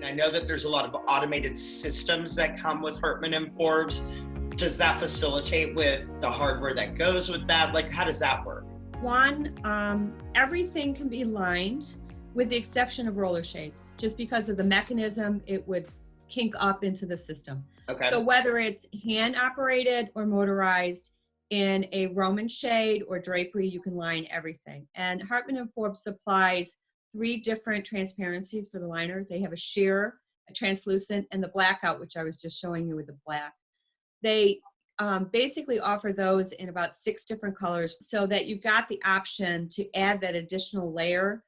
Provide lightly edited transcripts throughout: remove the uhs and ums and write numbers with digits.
I know that there's a lot of automated systems that come with Hartmann and Forbes. Does that facilitate with the hardware that goes with that? Like, how does that work? One, everything can be lined with the exception of roller shades. Just because of the mechanism, it would kink up into the system. Okay. So whether it's hand operated or motorized, in a Roman shade or drapery, you can line everything. And Hartmann and Forbes supplies 3 different transparencies for the liner. They have a sheer, a translucent, and the blackout, which I was just showing you with the black. They basically offer those in about 6 different colors so that you've got the option to add that additional layer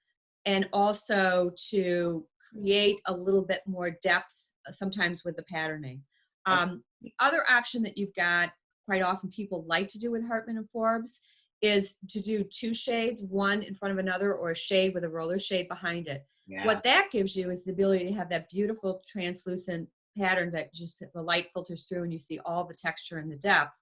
and also to create a little bit more depth sometimes with the patterning. The other option that you've got, quite often people like to do with Hartmann and Forbes, is to do 2 shades, one in front of another, or a shade with a roller shade behind it. Yeah. What that gives you is the ability to have that beautiful translucent pattern that just the light filters through and you see all the texture and the depth.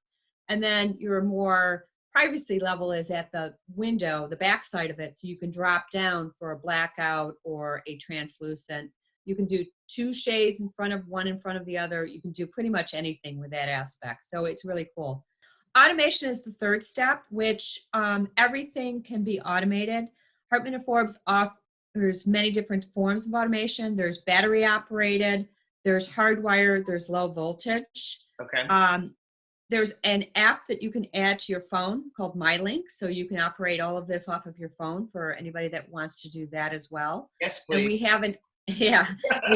And then your more privacy level is at the window, the back side of it, so you can drop down for a blackout or a translucent. You can do 2 shades in front of one in front of the other. You can do pretty much anything with that aspect. So it's really cool. Automation is the 3rd step, which everything can be automated. Hartmann and Forbes offers many different forms of automation. There's battery operated, there's hardwired, there's low voltage. Okay. There's an app that you can add to your phone called MyLink, so you can operate all of this off of your phone for anybody that wants to do that as well. Yes, please. And we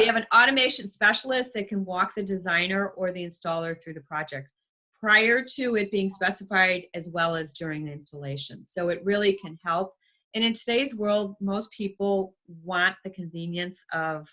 have an automation specialist that can walk the designer or the installer through the project prior to it being specified as well as during the installation. So it really can help. And in today's world, most people want the convenience of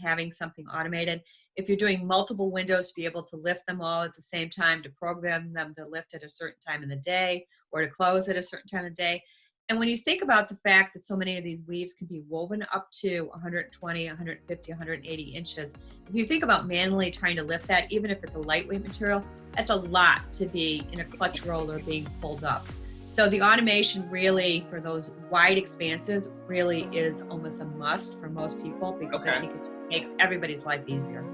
having something automated. If you're doing multiple windows, to be able to lift them all at the same time, to program them to lift at a certain time in the day or to close at a certain time of the day. And when you think about the fact that so many of these weaves can be woven up to 120, 150, 180 inches, if you think about manually trying to lift that, even if it's a lightweight material, that's a lot to be in a clutch roller being pulled up. So the automation really, for those wide expanses, really is almost a must for most people because I think it makes everybody's life easier.